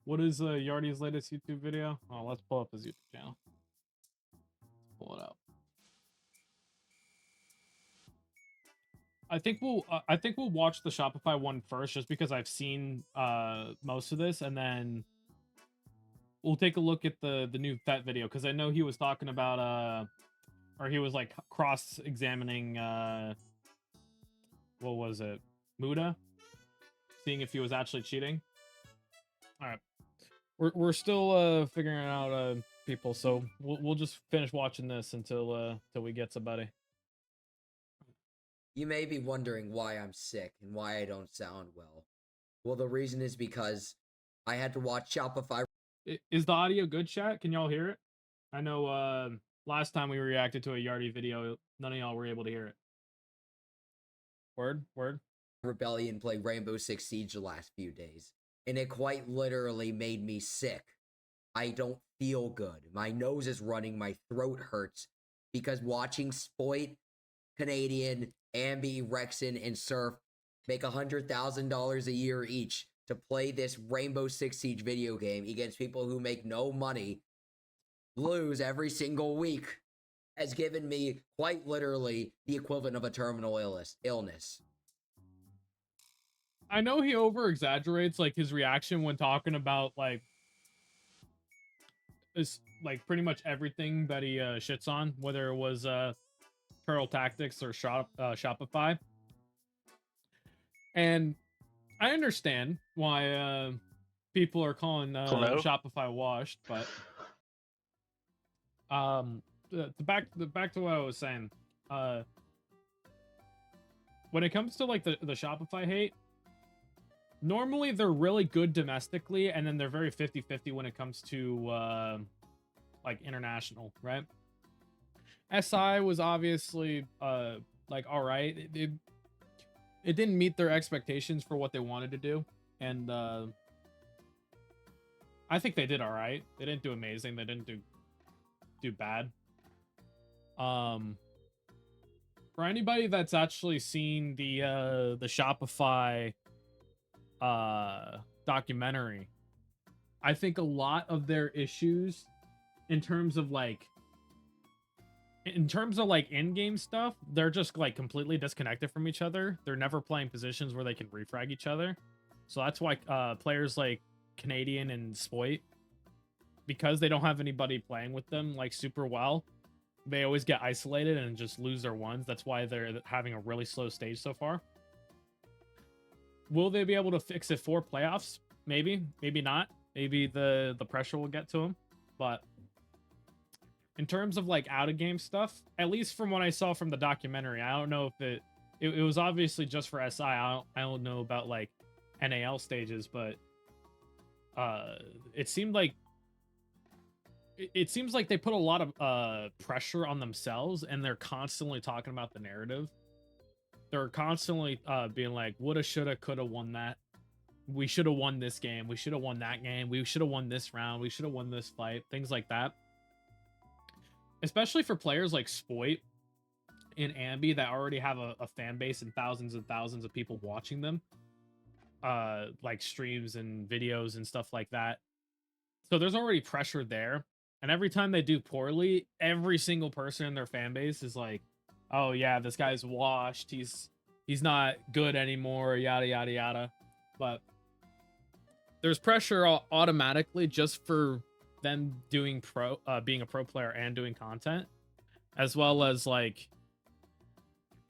What is Yardy's latest YouTube video? Oh, let's pull up his YouTube channel. Pull it up. I think we'll watch the Shopify one first, just because I've seen most of this, and then we'll take a look at the new Fet video, because I know he was talking about or he was like cross-examining what was it, Muda, seeing if he was actually cheating. All right, we're still figuring out people, so we'll just finish watching this until we get somebody. You may be wondering why I'm sick and why I don't sound well. Well, the reason is because I had to watch Shopify. Is the audio good, chat? Can y'all hear it? I know last time we reacted to a Yardy video, none of y'all were able to hear it. Word? Rebellion play Rainbow Six Siege the last few days, and it quite literally made me sick. I don't feel good. My nose is running, my throat hurts, because watching Spoit, Canadian, Ambi, Rexon, and Surf make $100,000 a year each to play this Rainbow Six Siege video game against people who make no money, lose every single week, has given me quite literally the equivalent of a terminal illness. I know he over exaggerates like his reaction when talking about like is like pretty much everything that he shits on, whether it was Pearl Tactics or Shopify. And I understand why people are calling Shopify washed, but back to what I was saying. When it comes to like the Shopify hate, normally they're really good domestically, and then they're very 50-50 when it comes to like international, right? SI was obviously like all right. It didn't meet their expectations for what they wanted to do, and I think they did all right. They didn't do amazing. They didn't do bad. For anybody that's actually seen the Shopify documentary, I think a lot of their issues in terms of like in-game stuff, they're just like completely disconnected from each other. They're never playing positions where they can refrag each other. So that's why players like Canadian and Spoit, because they don't have anybody playing with them like super well, they always get isolated and just lose their ones. That's why they're having a really slow stage so far. Will they be able to fix it for playoffs? Maybe, maybe not. Maybe the pressure will get to them. But in terms of like out of game stuff, at least from what I saw from the documentary, I don't know if it was obviously just for SI. I don't know about like NAL stages, but it seemed like it seems like they put a lot of pressure on themselves, and they're constantly talking about the narrative. They're constantly being like, woulda, shoulda, coulda won that. We should have won this game. We should have won that game. We should have won this round. We should have won this fight. Things like that. Especially for players like Spoit and Ambi that already have a fan base and thousands of people watching them. Like streams and videos and stuff like that. So there's already pressure there. And every time they do poorly, every single person in their fan base is like, oh yeah, this guy's washed. He's not good anymore, yada yada yada. But there's pressure automatically just for them doing being a pro player and doing content, as well as like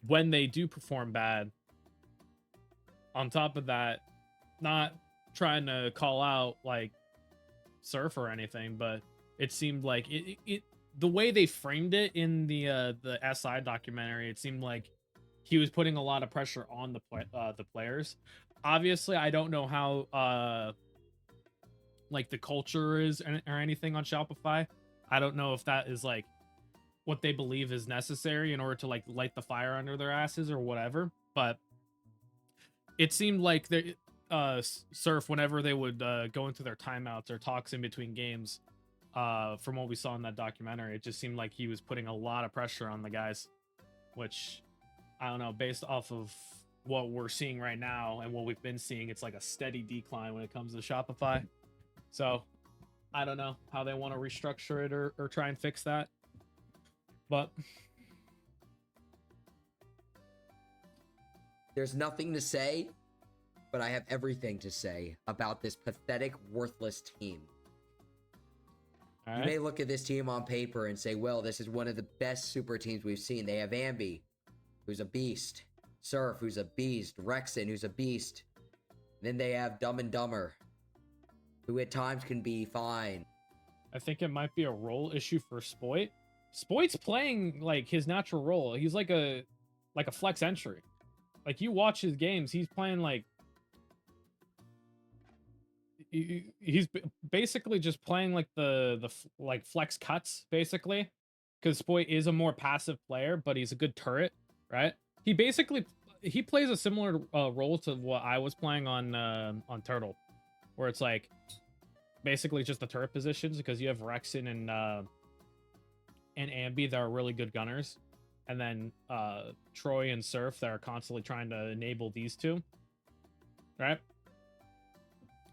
when they do perform bad. On top of that, not trying to call out like Surf or anything, but it seemed like it the way they framed it in the SI documentary, it seemed like he was putting a lot of pressure on the players. Obviously, I don't know how like the culture is or anything on Shopify. I don't know if that is like what they believe is necessary in order to like light the fire under their asses or whatever. But it seemed like they Surf, whenever they would go into their timeouts or talks in between games, from what we saw in that documentary, it just seemed like he was putting a lot of pressure on the guys, which I don't know, based off of what we're seeing right now and what we've been seeing, it's like a steady decline when it comes to Shopify. So I don't know how they want to restructure it or try and fix that. But there's nothing to say, but I have everything to say about this pathetic, worthless team. all You right. may look at this team on paper and say, well, this is one of the best super teams we've seen. They have Ambi, who's a beast. Surf, who's a beast. Rexon, who's a beast. Then they have Dumb and Dumber, who at times can be fine. I think it might be a role issue for Spoit. Spoit's playing like his natural role. He's like a flex entry. Like you watch his games, he's playing like he's basically just playing like the like flex cuts basically, because Spoit is a more passive player, but he's a good turret, right? He plays a similar role to what I was playing on Turtle, where it's like basically just the turret positions, because you have Rexon and Ambi that are really good gunners, and then Troy and Surf that are constantly trying to enable these two, right?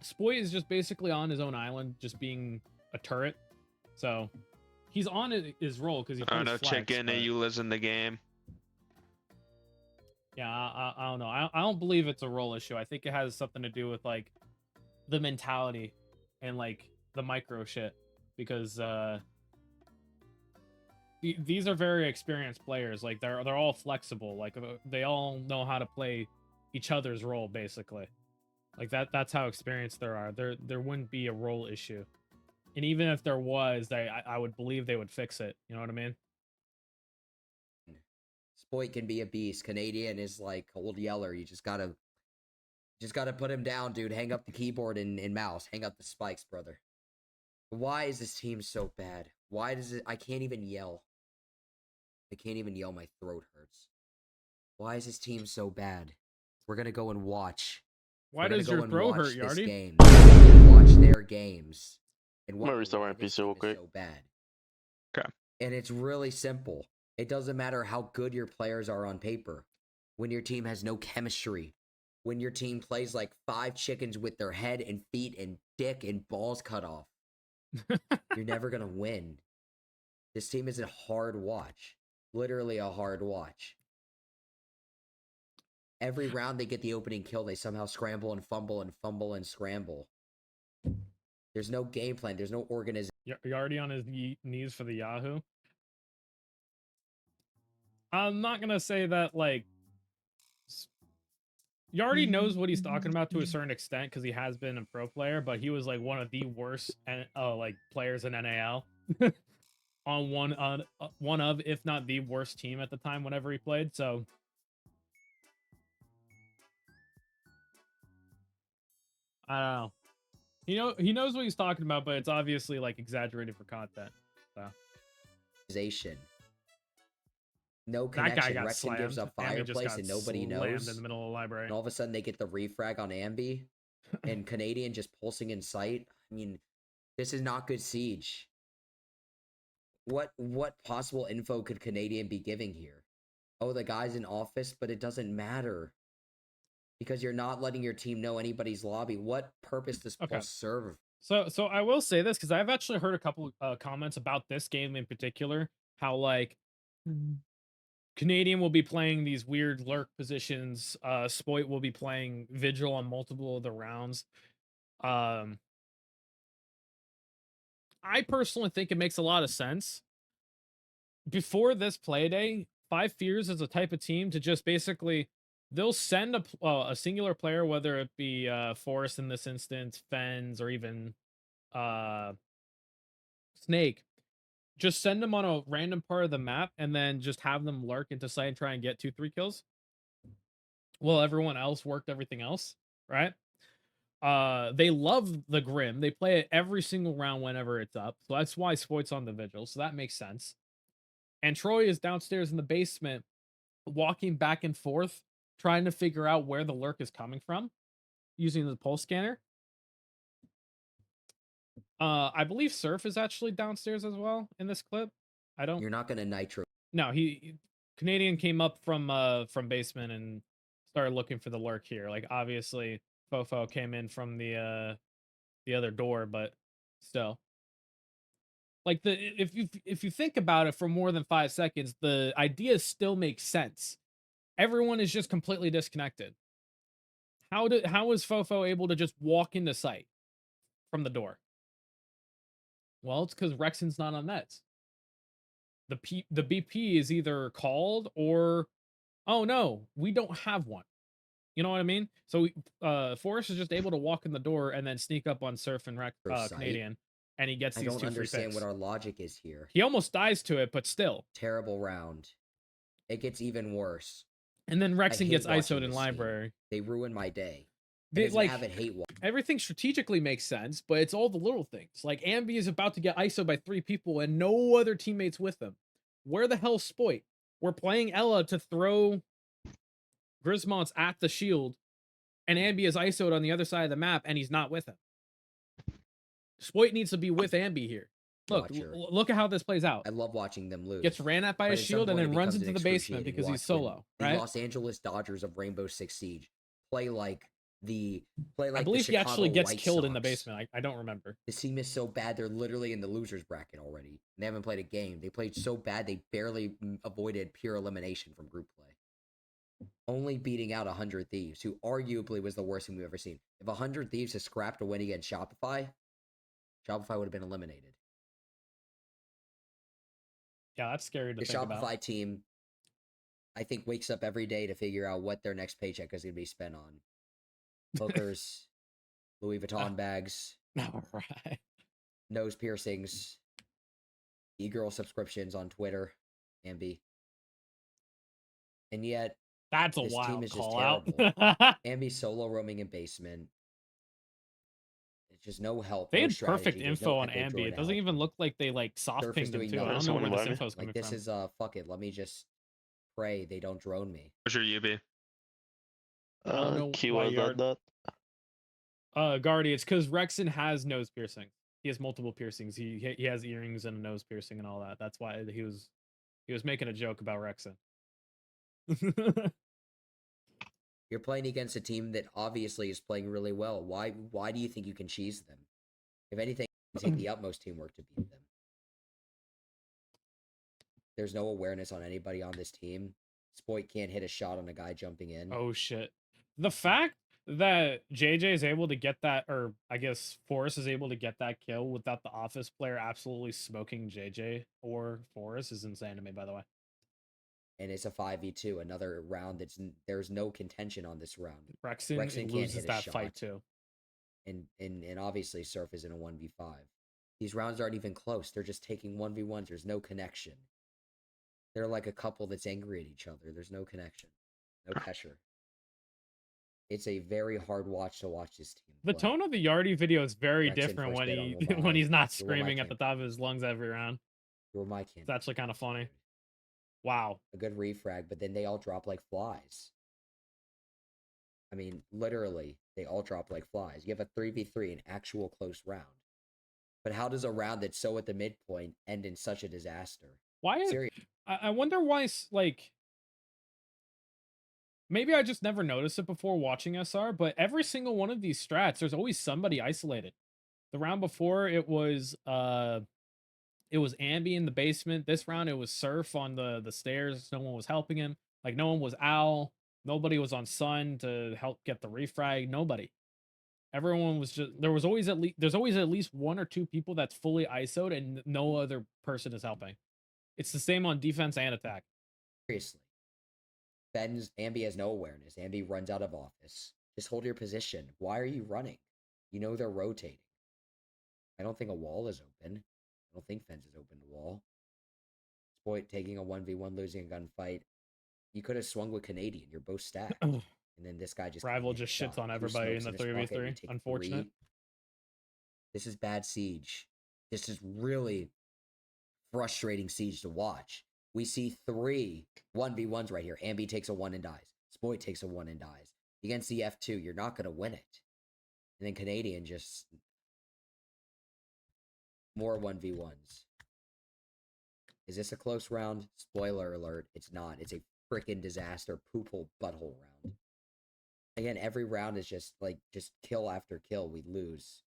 Spoit is just basically on his own island, just being a turret. So he's on his role because he plays know, flex, chicken, but... you listen the game. Yeah, I don't know. I don't believe it's a role issue. I think it has something to do with like the mentality and like the micro shit, because these are very experienced players. Like they're all flexible. Like they all know how to play each other's role basically. Like that's how experienced there are. There wouldn't be a role issue. And even if there was, I would believe they would fix it. You know what I mean? Spoit can be a beast. Canadian is like Old Yeller. You just gotta put him down, dude. Hang up the keyboard and mouse. Hang up the spikes, brother. Why is this team so bad? Why does it... I can't even yell. I can't even yell. My throat hurts. Why is this team so bad? We're gonna go and watch. Why does your throat hurt, Yardy? Game. Watch their games. And I'm gonna restart my PC real quick. So bad. Okay. And it's really simple. It doesn't matter how good your players are on paper. When your team has no chemistry, when your team plays like 5 chickens with their head and feet and dick and balls cut off, you're never going to win. This team is a hard watch. Literally a hard watch. Every round they get the opening kill, they somehow scramble and fumble and fumble and scramble. There's no game plan. There's no organization. You're already on his knees for the Yahoo. I'm not going to say that, like... Yardy knows what he's talking about to a certain extent, because he has been a pro player, but he was, like, one of the worst like players in NAL. on one of, if not the worst team at the time whenever he played, so... I don't know. He knows what he's talking about, but it's obviously like exaggerated for content. So. No connection. That guy got Rexon slammed. gives up Fireplace and nobody knows. In the middle of the library. And all of a sudden they get the refrag on Ambi, and Canadian just pulsing in sight. I mean, this is not good siege. What possible info could Canadian be giving here? Oh, the guy's in office, but it doesn't matter. Because you're not letting your team know anybody's lobby. What purpose does Pulse serve? So I will say this, because I've actually heard a couple comments about this game in particular, how like Canadian will be playing these weird lurk positions, Spoit will be playing Vigil on multiple of the rounds. I personally think it makes a lot of sense. Before this play day, Five Fears is a type of team to just basically... They'll send a singular player, whether it be Forest in this instance, Fens, or even Snake. Just send them on a random part of the map, and then just have them lurk into sight and try and get 2-3 kills. Well, everyone else worked everything else, right? They love the Grim. They play it every single round whenever it's up. So that's why Spoit's on the Vigil. So that makes sense. And Troy is downstairs in the basement, walking back and forth, trying to figure out where the lurk is coming from using the pulse scanner. I believe Surf is actually downstairs as well in this clip. You're not gonna nitro. No, Canadian came up from basement and started looking for the lurk here. Like obviously Fofo came in from the the other door, but still. Like if you think about it for more than 5 seconds, the idea still makes sense. Everyone is just completely disconnected. How is Fofo able to just walk into sight from the door? Well, it's because Rexon's not on meds. The BP is either called or, oh no, we don't have one. You know what I mean? So Forrest is just able to walk in the door and then sneak up on Surf and Canadian, and he gets I these don't 2 free understand picks. what our logic is here. He almost dies to it, but still. Terrible round. It gets even worse. And then Rexon gets watching ISO'd in this library. team. They ruin my day. They, As an like, avid hate watch. everything strategically makes sense, but it's all the little things. Like Ambi is about to get ISO'd by 3 people and no other teammates with them. Where the hell's Spoit? We're playing Ella to throw Grismont's at the shield, and Ambi is ISO'd on the other side of the map, and he's not with him. Spoit needs to be with Ambi here. Look at how this plays out. I love watching them lose. Gets ran at by a shield and then runs into the basement because he's solo. Right? The Los Angeles Dodgers of Rainbow Six Siege play like I believe he actually gets killed in the basement. I don't remember. This team is so bad; they're literally in the losers bracket already. They haven't played a game. They played so bad they barely avoided pure elimination from group play. Only beating out 100 Thieves, who arguably was the worst thing we've ever seen. If 100 Thieves has scrapped a win against Shopify, Shopify would have been eliminated. Yeah, that's scary to think about. The Shopify team, I think, wakes up every day to figure out what their next paycheck is going to be spent on. Hookers, Louis Vuitton bags, right. Nose piercings, e-girl subscriptions on Twitter, Ambi. And yet, that's a this wild team is just call out. Ambi solo roaming in basement. It's just no help. They no had strategy. perfect There's info no on echo Ambi. It doesn't even look like they like soft Surf is pinged him doing too. I nothing. don't know where this Someone info is coming Like, this from. is fuck it. Let me just pray they don't drone me. What's your UB? don't know Keyword why dot. Guardy, it's because Rexon has nose piercing. He has multiple piercings. He has earrings and a nose piercing and all that. That's why he was making a joke about Rexon. You're playing against a team that obviously is playing really well. Why do you think you can cheese them? If anything, take the utmost teamwork to beat them. There's no awareness on anybody on this team. Spoit can't hit a shot on a guy jumping in. Oh shit. The fact that JJ is able to get that, or I guess Forrest is able to get that kill without the office player absolutely smoking JJ or Forrest is insane to me, by the way. And it's a 5v2, another round there's no contention on this round. Rexon loses that fight too. And obviously Surf is in a 1v5. These rounds aren't even close. They're just taking 1v1s. There's no connection. They're like a couple that's angry at each other. There's no connection. No pressure. It's a very hard watch to watch this team. The tone of the Yardy video is very Rexon different first when bid on he Lamar. when he's not You're my screaming at the candidate. top of his lungs every round. You're my candidate. It's actually kind of funny. Wow. A good refrag, but then they all drop like flies. I mean, literally, they all drop like flies. You have a 3v3, an actual close round. But how does a round that's so at the midpoint end in such a disaster? Why? I wonder why, like, maybe I just never noticed it before watching SR, but every single one of these strats, there's always somebody isolated. The round before, it was Ambi in the basement. This round, it was Surf on the stairs. No one was helping him. Like, no one was Owl. Nobody was on Sun to help get the refrag. Nobody. Everyone was just, there's always at least 1 or 2 people that's fully ISO'd and no other person is helping. It's the same on defense and attack. Seriously. Ambi has no awareness. Ambi runs out of office. Just hold your position. Why are you running? You know they're rotating. I don't think a wall is open. I don't think fence is open to wall. Spoit taking a 1v1, losing a gunfight. You could have swung with Canadian. You're both stacked. And then this guy just... Rival just shits on everybody in the 3v3. Unfortunate. This is bad siege. This is really frustrating siege to watch. We see 3 1v1s right here. Ambi takes a 1 and dies. Spoit takes a 1 and dies. Against the F2, you're not going to win it. And then Canadian just... More 1v1s. Is this a close round? Spoiler alert, it's not. It's a freaking disaster, poophole, butthole round. Again, every round is just kill after kill. We lose.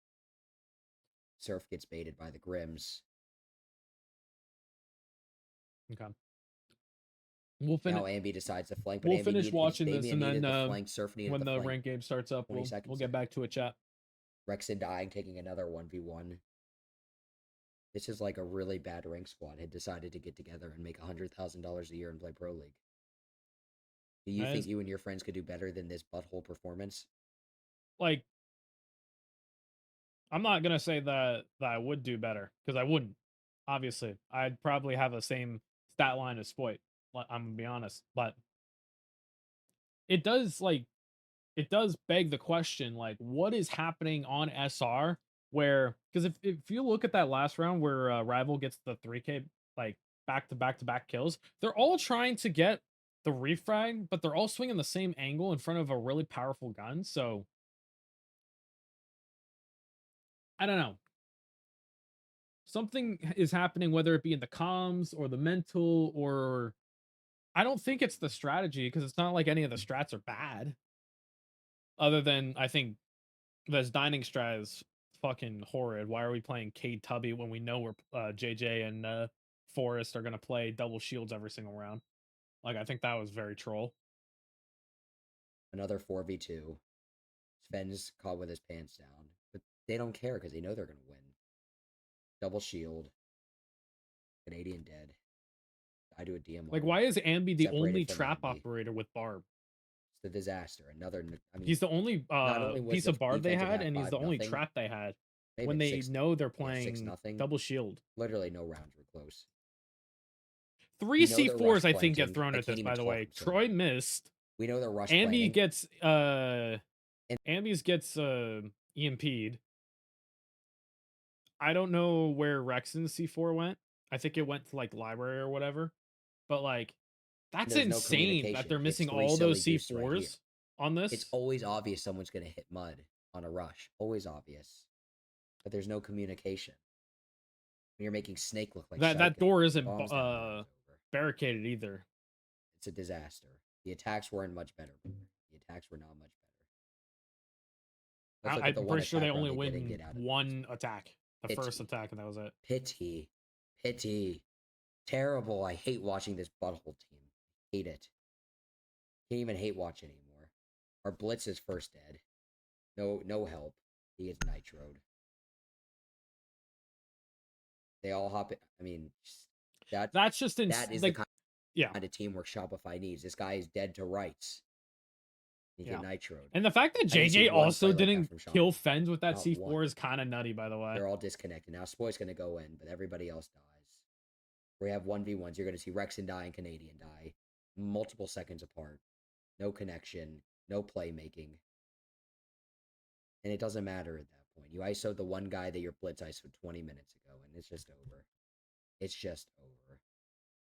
Surf gets baited by the Grims. Okay. We'll finish. Now Ambi decides to flank, but We'll Ambi finish watching this, and needed then the flank. Surf needed when the the flank. rank game starts up, 20 we'll seconds get in. back to a chat. Rexen dying, taking another 1v1. This is like a really bad rank squad had decided to get together and make $100,000 a year and play Pro League. Do you think you and your friends could do better than this butthole performance? Like, I'm not gonna say that I would do better, because I wouldn't. Obviously, I'd probably have the same stat line as Spoit. I'm gonna be honest, but it does beg the question, like, what is happening on SR? Where, because if you look at that last round where Rival gets the 3K like back to back to back kills, they're all trying to get the refrag, but they're all swinging the same angle in front of a really powerful gun. So I don't know. Something is happening, whether it be in the comms or the mental, or I don't think it's the strategy, because it's not like any of the strats are bad. Other than, I think this dining strat is fucking horrid. Why are we playing Cade Tubby when we know we're JJ and Forrest are gonna play double shields every single round? Like, I think that was very troll. Another 4v2. Sven's caught with his pants down, but they don't care because they know they're gonna win. Double shield. Canadian dead. I do a DMR. Like, why is Ambi the Separated only from trap Ambi. operator with Barb? It's a disaster. Another. I mean, He's the only piece of Barb they defensive had, at and he's the only 5-0. trap they had Maybe when they know they're 6-0. playing double shield. Literally no rounds were close. Three You know they're C4s, rush I think, get flanking. thrown I at can't this, by even the talk, way. I'm sorry. Troy missed. We know they're rush Ambi planning. gets Ambi's gets EMP'd. I don't know where Rexen's C4 went. I think it went to like library or whatever. But like, that's There's no insane that they're communication. missing It's three all those silly goose right C4s here. on this. It's always obvious someone's gonna hit mud on a rush. Always obvious. But there's no communication. When you're making Snake look like that Psycho, door isn't bombs down there, it's over. barricaded either. It's a disaster. The attacks weren't much better. The attacks were not much better. Let's look at the I'm one pretty sure they attack round only didn't win get out of one attack. The Pity. first attack, and that was it. Pity. Terrible. I hate watching this butthole team. Hate it. Can't even hate watch anymore. Our Blitz is first dead. No help. He is nitroed. They all hop in. I mean, That's just that is like, the kind of teamwork Shopify needs. This guy is dead to rights. He get nitroed. And the fact that I didn't see JJ one also play like that didn't from Sean. kill Fens with that Not C4 one. is kind of nutty, by the way. They're all disconnected. Now Spoy's going to go in, but everybody else dies. We have 1v1s. You're going to see Rexen die and Canadian die. Multiple seconds apart. No connection. No playmaking. And it doesn't matter at that point. You ISO'd the one guy that your Blitz ISO'd 20 minutes ago, and it's just over. It's just over.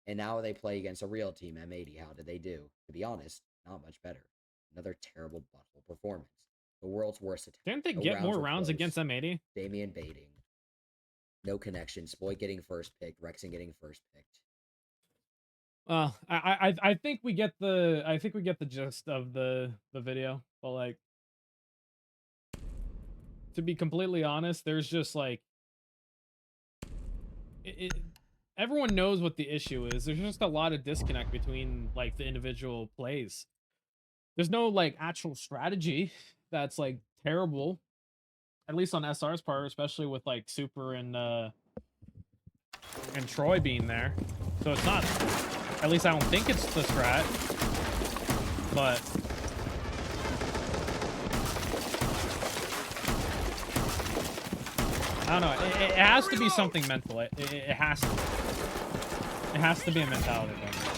And now they play against a real team, M80. How did they do? To be honest, not much better. Another terrible butthole performance. The world's worst attack. Didn't they No get more were rounds close. against M80? Damien baiting. No connection. Spoy getting first picked. Rexen getting first picked. I think we get the gist of the video, but like, to be completely honest, there's just like everyone knows what the issue is. There's just a lot of disconnect between like the individual plays. There's no like actual strategy that's like terrible, at least on SR's part, especially with like Super and Troy being there. So it's not, at least I don't think it's the strat, but I don't know. It has to be something mental. It has to. It has to be a mentality thing.